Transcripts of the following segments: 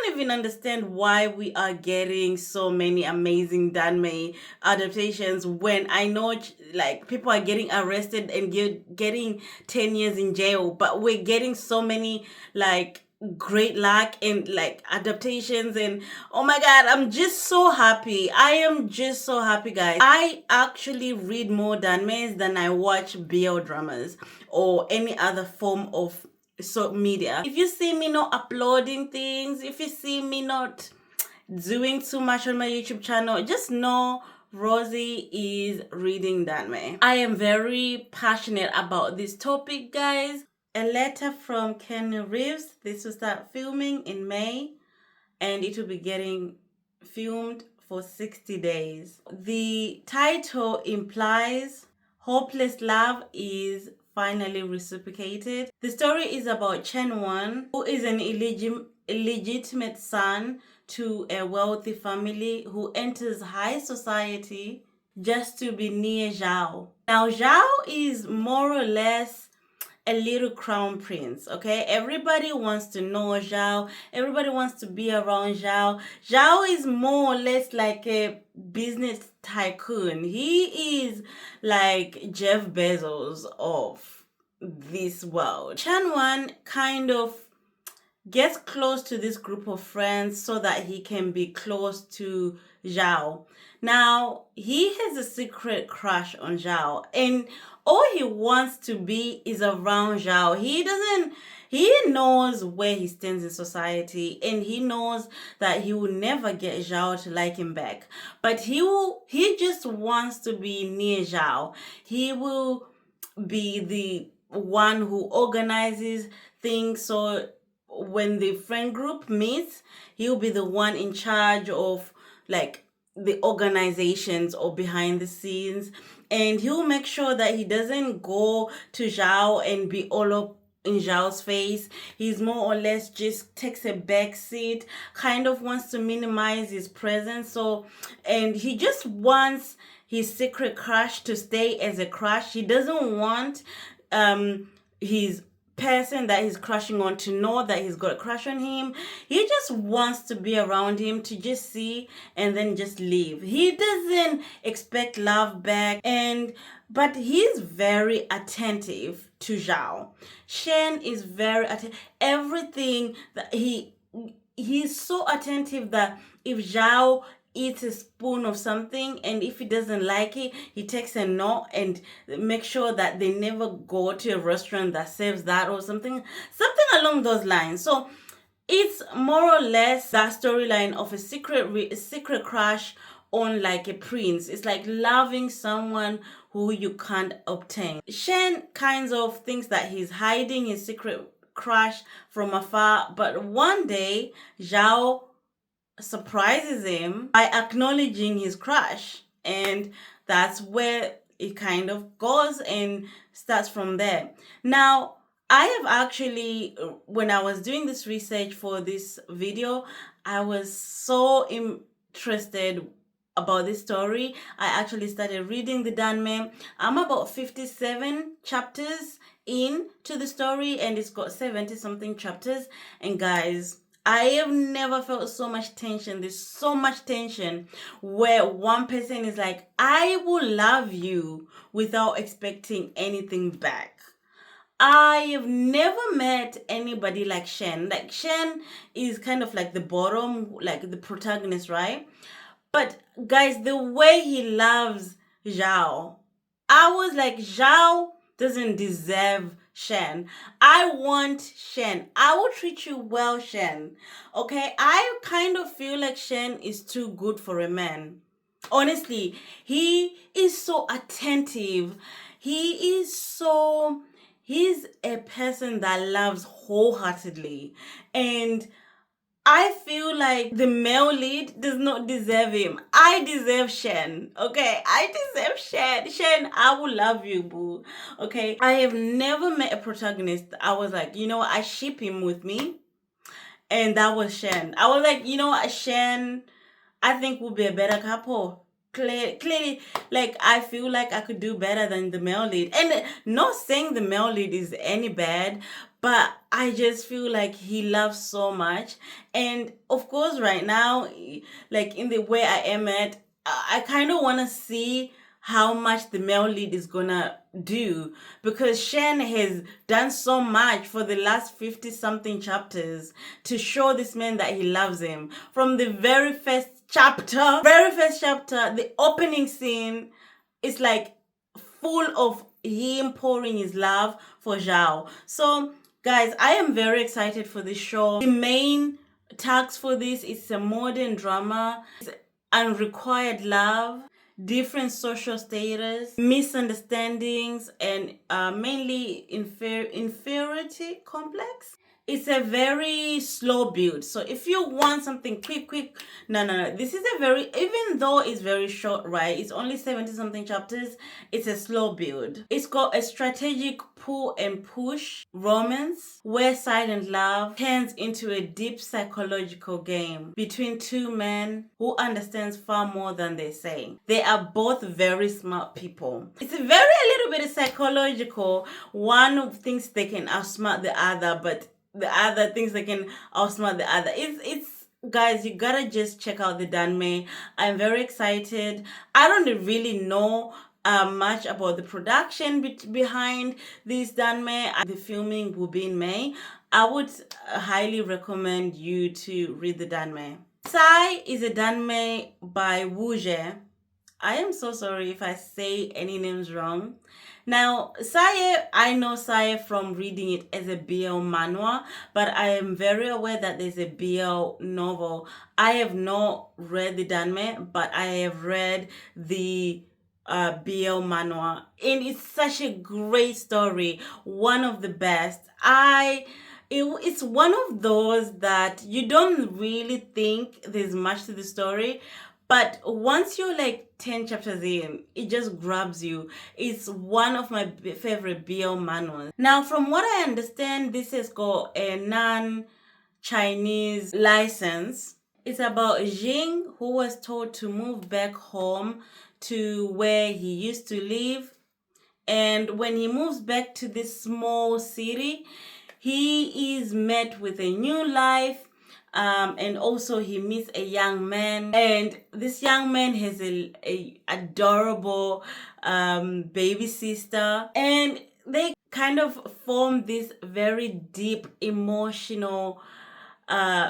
don't even understand why we are getting so many amazing Danmei adaptations when I know like people are getting arrested and getting 10 years in jail, but we're getting so many like great luck and like adaptations. And oh my god, I'm just so happy. I am just so happy, guys. I actually read more Danmeis than I watch BL dramas or any other form of media. If you see me not uploading things, if you see me not doing too much on my YouTube channel, just know Rosie is reading Danmei. I am very passionate about this topic, guys. A letter from Keanu Reeves. This will start filming in May and it will be getting filmed for 60 days. The title implies hopeless love is finally reciprocated. The story is about Chen Wan, who is an illegitimate son to a wealthy family who enters high society just to be near Zhao. Now, Zhao is more or less a little crown prince, okay? Everybody wants to know Zhao. Everybody wants to be around Zhao. Zhao is more or less like a business tycoon. He is like Jeff Bezos of this world. Chanwan kind of gets close to this group of friends so that he can be close to Zhao. Now, he has a secret crush on Zhao, and all he wants to be is around Zhao. He knows where he stands in society, and he knows that he will never get Zhao to like him back. But he just wants to be near Zhao. He will be the one who organizes things, so when the friend group meets, he'll be the one in charge of like the organizations or behind the scenes, and he'll make sure that he doesn't go to Zhao and be all up in Zhao's face. He's more or less just takes a back seat, kind of wants to minimize his presence. So, and he just wants his secret crush to stay as a crush. He doesn't want his person that he's crushing on to know that he's got a crush on him. He just wants to be around him, to just see and then just leave. He doesn't expect love back, but he's very attentive to Zhao. Shen is very attentive. Everything that he's so attentive that if Zhao eats a spoon of something and if he doesn't like it, he takes a note and make sure that they never go to a restaurant that serves that or something along those lines. So it's more or less that storyline of a secret crush on like a prince. It's like loving someone who you can't obtain. Shen kinds of thinks that he's hiding his secret crush from afar, but one day Zhao surprises him by acknowledging his crush, and that's where it kind of goes and starts from there. Now, I have actually, when I was doing this research for this video, I was so interested about this story. I actually started reading the Danmei. I'm about 57 chapters into the story, and it's got 70 something chapters. And guys, I have never felt so much tension. There's so much tension where one person is like, I will love you without expecting anything back. I have never met anybody like Shen. Like, Shen is kind of like the bottom, like the protagonist, right? But guys, the way he loves Zhao, I was like, Zhao doesn't deserve Shen. I want Shen. I will treat you well, Shen. Okay? I kind of feel like Shen is too good for a man. Honestly, he is so attentive. He's a person that loves wholeheartedly. And I feel like the male lead does not deserve him. I deserve Shen. Okay, I deserve Shen. Shen, I will love you, boo. Okay, I have never met a protagonist. I was like, you know what? I ship him with me, and that was Shen. I was like, you know what, Shen, I think we'll be a better couple. Clearly, like, I feel like I could do better than the male lead. And not saying the male lead is any bad, but I just feel like he loves so much. And of course, right now, like in the way I am at, I kind of want to see how much the male lead is gonna do, because Shen has done so much for the last 50 something chapters to show this man that he loves him. From the very first chapter, the opening scene is like full of him pouring his love for Zhao. So, guys, I am very excited for this show. The main tags for this is a modern drama, it's unrequired love, different social status, misunderstandings, and mainly inferiority complex. It's a very slow build. So if you want something quick, no. This is a very, even though it's very short, right? It's only 70 something chapters. It's a slow build. It's got a strategic pull and push romance where silent love turns into a deep psychological game between two men who understands far more than they say. They are both very smart people. It's a little bit psychological. One thinks they can outsmart the other, but the other thinks they can outsmart the other. It's guys, you gotta just check out the Danmei. I'm very excited. I don't really know much about the production behind this Danmei. The filming will be in May. I would highly recommend you to read the Danmei. Saye is a Danmei by Wuje. I am so sorry if I say any names wrong. Now, Saye, I know Saye from reading it as a BL manhwa, but I am very aware that there's a BL novel. I have not read the Danmei, but I have read the BL manhwa, and it's such a great story, one of the best. It's one of those that you don't really think there's much to the story, but once you're like 10 chapters in, it just grabs you. It's one of my favorite BL manhwas. Now, from what I understand, this has got a non-Chinese license. It's about Jing, who was told to move back home to where he used to live. And when he moves back to this small city, he is met with a new life. And also he meets a young man, and this young man has a adorable baby sister, and they kind of form this very deep emotional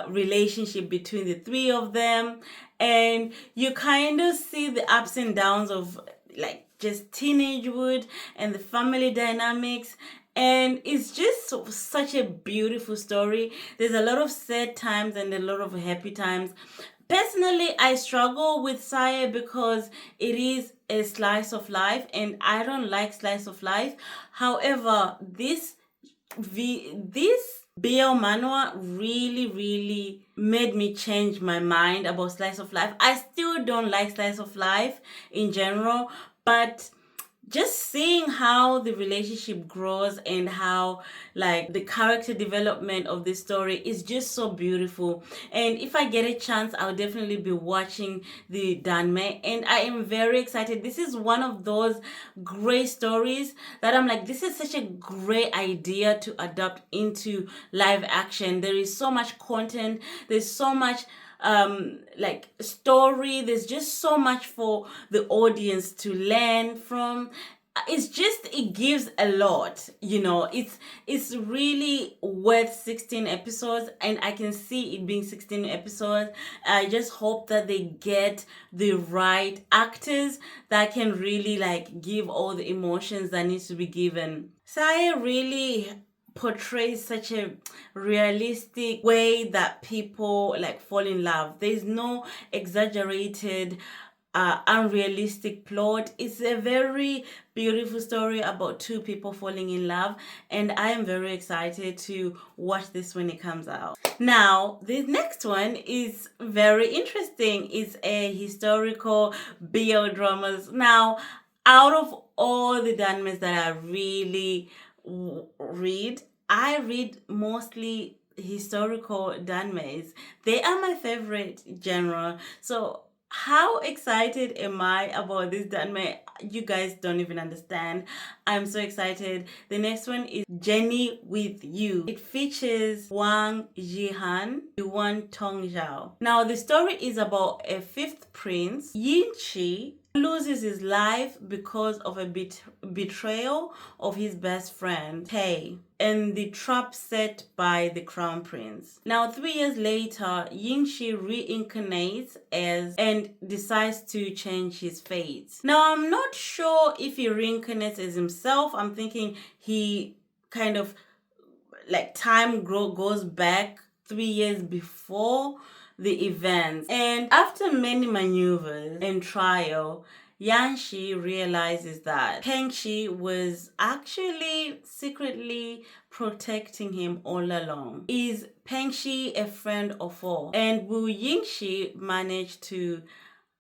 relationship between the three of them. And you kind of see the ups and downs of like just teenagehood and the family dynamics, and it's just such a beautiful story. There's a lot of sad times and a lot of happy times. Personally, I struggle with Saye because it is a slice of life, and I don't like slice of life. However, this BL manhwa really made me change my mind about slice of life. I still don't like slice of life in general, but just seeing how the relationship grows and how like the character development of this story is just so beautiful. And if I get a chance, I'll definitely be watching the Danmei, and I am very excited. This is one of those great stories that I'm like, this is such a great idea to adapt into live action. There is so much content, there's so much like story, there's just so much for the audience to learn from. It gives a lot, it's really worth 16 episodes, and I can see it being 16 episodes. I just hope that they get the right actors that can really like give all the emotions that needs to be given. Saye really portrays such a realistic way that people like fall in love. There's no exaggerated unrealistic plot. It's a very beautiful story about two people falling in love, and I am very excited to watch this when it comes out. Now, the next one is very interesting. It's a historical BL dramas. Now, out of all the Danmeis that I really read, I read mostly historical Danmeis. They are my favorite genre. So How excited am I about this Danmei? You guys don't even understand. I'm so excited. The next one is Jenny with You. It features Wang Jihan, Yuan Tongzhao. Now the story is about a fifth prince, Yin Chi, loses his life because of a betrayal of his best friend, Tay, and the trap set by the crown prince. Now, 3 years later, Yingxi reincarnates as and decides to change his fate. Now, I'm not sure if he reincarnates as himself. I'm thinking he kind of like goes back 3 years before the events. And after many maneuvers and trial, Yanxi realizes that Pengxi was actually secretly protecting him all along. Is Pengxi a friend of all? And will Yingxi manage to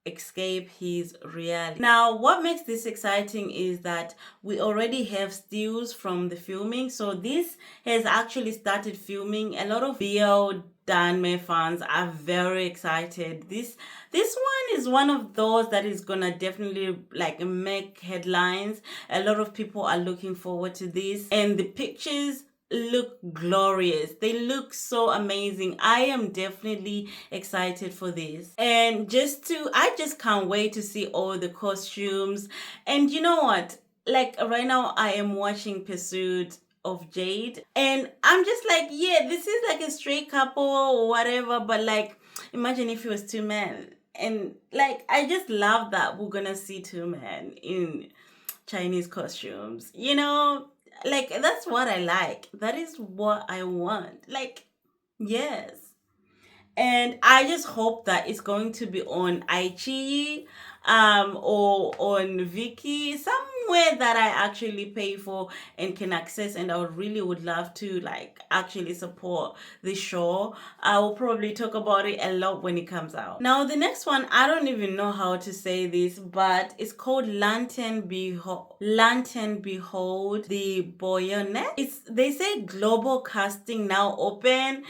escape his reality? Now, what makes this exciting is that we already have stills from the filming. So this has actually started filming. A lot of BL Danmei fans are very excited. This one is one of those that is gonna definitely like make headlines. A lot of people are looking forward to this, and the pictures look glorious. They look so amazing. I am definitely excited for this. And I just can't wait to see all the costumes. And you know what? Like right now I am watching Pursuit of Jade, and I'm just like, yeah, this is like a straight couple or whatever, but like imagine if it was two men. And like I just love that we're gonna see two men in Chinese costumes. Like that's what I like. That is what I want. Like, yes. And I just hope that it's going to be on iQIYI or on Viki, somewhere that I actually pay for and can access, and I would love to like actually support the show. I will probably talk about it a lot when it comes out. Now the next one, I don't even know how to say this, but it's called Lantern Behold the Bayonet. They say global casting now open.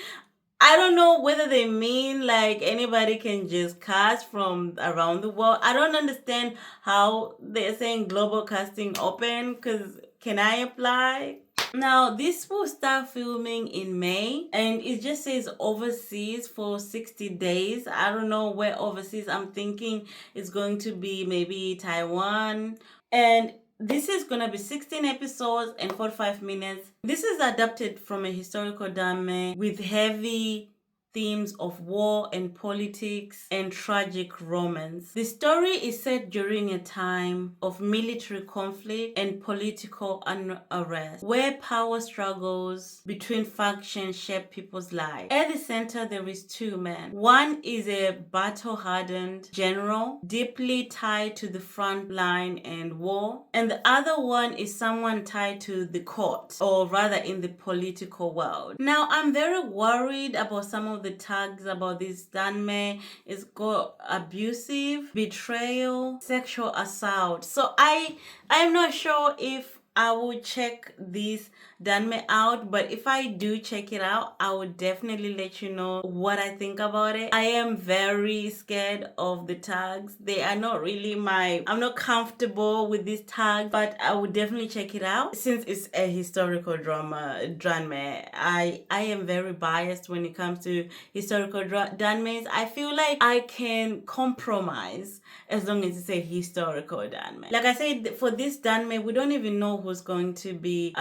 I don't know whether they mean like anybody can just cast from around the world. I don't understand how they're saying global casting open, because can I apply? Now, this will start filming in May, and it just says overseas for 60 days. I don't know where overseas. I'm thinking it's going to be maybe Taiwan. And this is gonna be 16 episodes and 45 minutes. This is adapted from a historical drama with heavy themes of war and politics and tragic romance. The story is set during a time of military conflict and political unrest, where power struggles between factions shape people's lives. At the center, there is two men. One is a battle-hardened general, deeply tied to the front line and war, and the other one is someone tied to the court, or rather in the political world. Now, I'm very worried about some of the tags about this Danmei. It's got abusive, betrayal, sexual assault. So I'm not sure if I will check this Danmei out, but if I do check it out, I will definitely let you know what I think about it. I am very scared of the tags. They are not really I'm not comfortable with these tags, but I would definitely check it out. Since it's a historical drama, Danmei, I am very biased when it comes to historical Danmeis. I feel like I can compromise as long as it's a historical Danmei. Like I said, for this Danmei, we don't even know who's going to be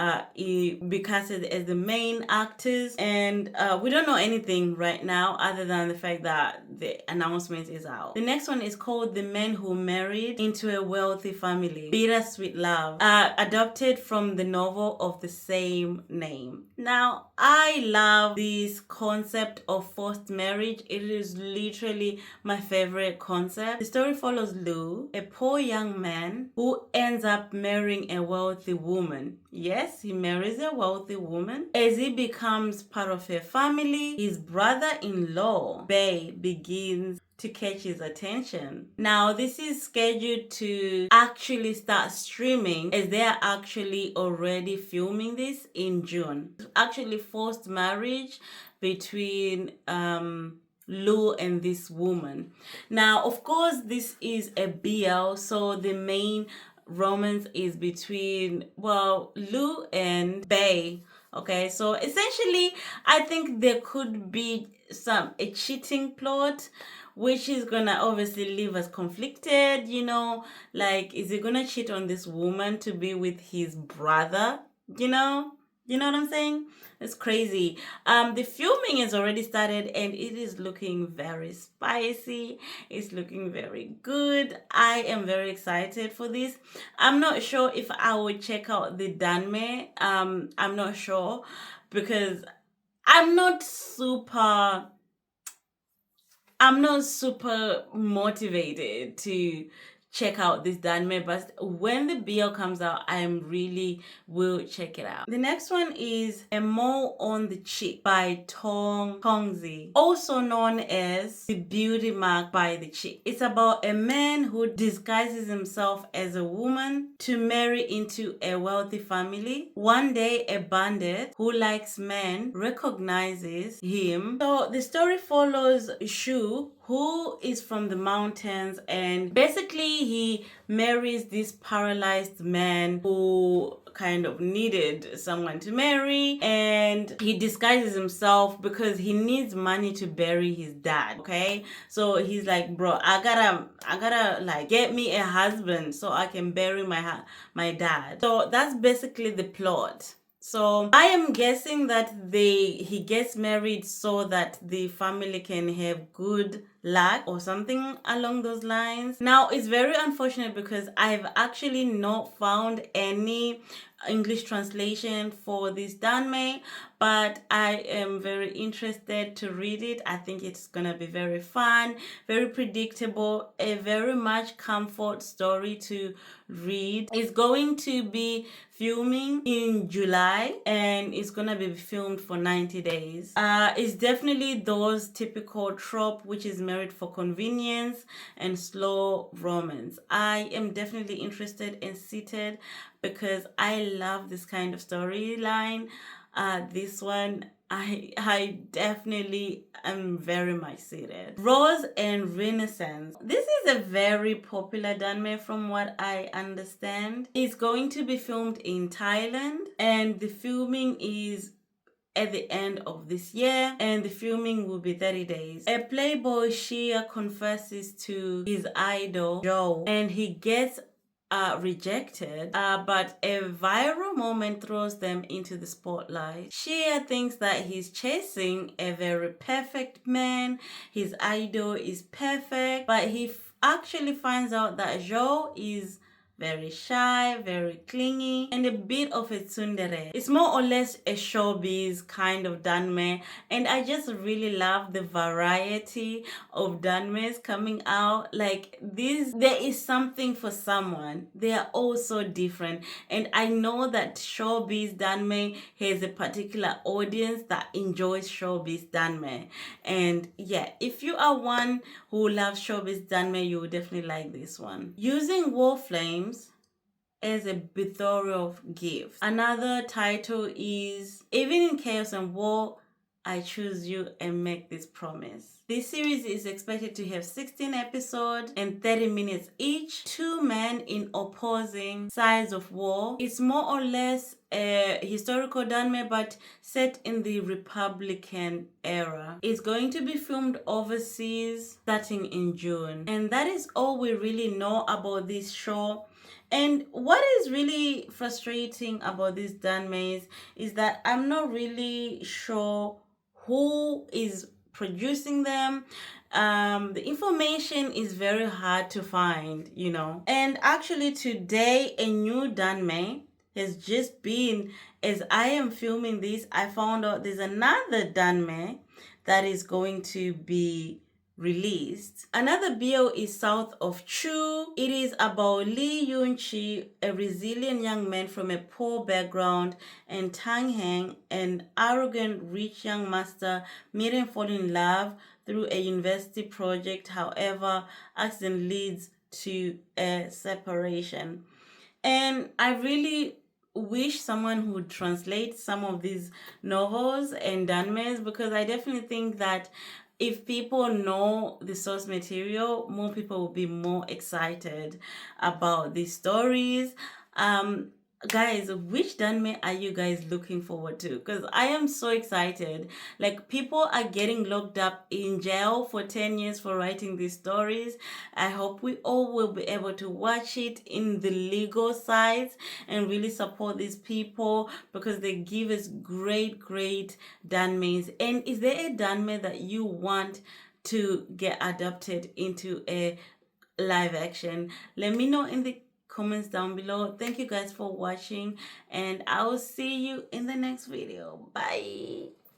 casted as the main actors, and we don't know anything right now other than the fact that the announcement is out. The next one is called The Men Who Married into a Wealthy Family, Bittersweet Love, adapted from the novel of the same name. Now, I love this concept of forced marriage. It is literally my favorite concept. The story follows Lu, a poor young man who ends up marrying a wealthy woman. Yes, he marries a wealthy woman. As he becomes part of her family, his brother-in-law, Bay, begins to catch his attention. Now, this is scheduled to actually start streaming, as they are actually already filming this in June. Actually, forced marriage between Lu and this woman. Now, of course, this is a BL, so the main romance is between, well, Lu and Bay. Okay, so essentially, I think there could be a cheating plot, which is gonna obviously leave us conflicted. Like, is he gonna cheat on this woman to be with his brother? You know, you know what I'm saying? It's crazy. The filming has already started and it is looking very spicy. It's looking very good. I am very excited for this. I'm not sure if I would check out the Danmei. I'm not sure because I'm not super I'm not super motivated to check out this Danmei, but when the BL comes out, I am really will check it out. The next one is A Mole on the Cheek by Tongzi, also known as The Beauty Mark by the Cheek. It's about a man who disguises himself as a woman to marry into a wealthy family. One day, a bandit who likes men recognizes him. So the story follows Shu, who is from the mountains, and basically he marries this paralyzed man who kind of needed someone to marry, and he disguises himself because he needs money to bury his dad. Okay, so he's like, bro, I gotta like get me a husband so I can bury my dad. So that's basically the plot. So I am guessing that he gets married so that the family can have good luck or something along those lines. Now, it's very unfortunate because I've actually not found any English translation for this Danmei, but I am very interested to read it. I think it's gonna be very fun, very predictable, a very much comfort story to read. It's going to be filming in July and it's gonna be filmed for 90 days. It's definitely those typical trope, which is married for convenience and slow romance. I am definitely interested and seated because I love this kind of storyline. This one, I definitely am very much seated. Rose and Renaissance. This is a very popular Danmei from what I understand. It's going to be filmed in Thailand and the filming is at the end of this year and the filming will be 30 days. A playboy Shia confesses to his idol Joe and he gets rejected, but a viral moment throws them into the spotlight. Shia thinks that he's chasing a very perfect man, his idol is perfect, but he actually finds out that Joe is very shy, very clingy, and a bit of a tsundere. It's more or less a showbiz kind of Danmei, and I just really love the variety of Danmeis coming out. Like this, there is something for someone. They are all so different, and I know that showbiz Danmei has a particular audience that enjoys showbiz Danmei. And yeah, if you are one who loves showbiz Danmei, you will definitely like this one. Using War Flames as a betrothal gift. Another title is Even in Chaos and War, I Choose You and Make This Promise. This series is expected to have 16 episodes and 30 minutes each. Two men in opposing sides of war. It's more or less a historical Danmei but set in the Republican era. It's going to be filmed overseas starting in June. And that is all we really know about this show. And what is really frustrating about these Danmeis is that I'm not really sure who is producing them. The information is very hard to find, And actually today a new Danmei has just been, as I am filming this, I found out there's another Danmei that is going to be released. Another BL is South of Chu. It is about Lee Yun-chi, a resilient young man from a poor background, and Tang Heng, an arrogant rich young master, meet and fall in love through a university project. However, accident leads to a separation. And I really wish someone would translate some of these novels and Danmeis because I definitely think that if people know the source material, more people will be more excited about these stories. Um, Guys, which Danme are you guys looking forward to? Because I am so excited. Like, people are getting locked up in jail for 10 years for writing these stories. I hope we all will be able to watch it in the legal sides and really support these people because they give us great, great Danmes. And is there a Danme that you want to get adapted into a live action? Let me know in the comments down below. Thank you guys for watching, and I will see you in the next video. Bye.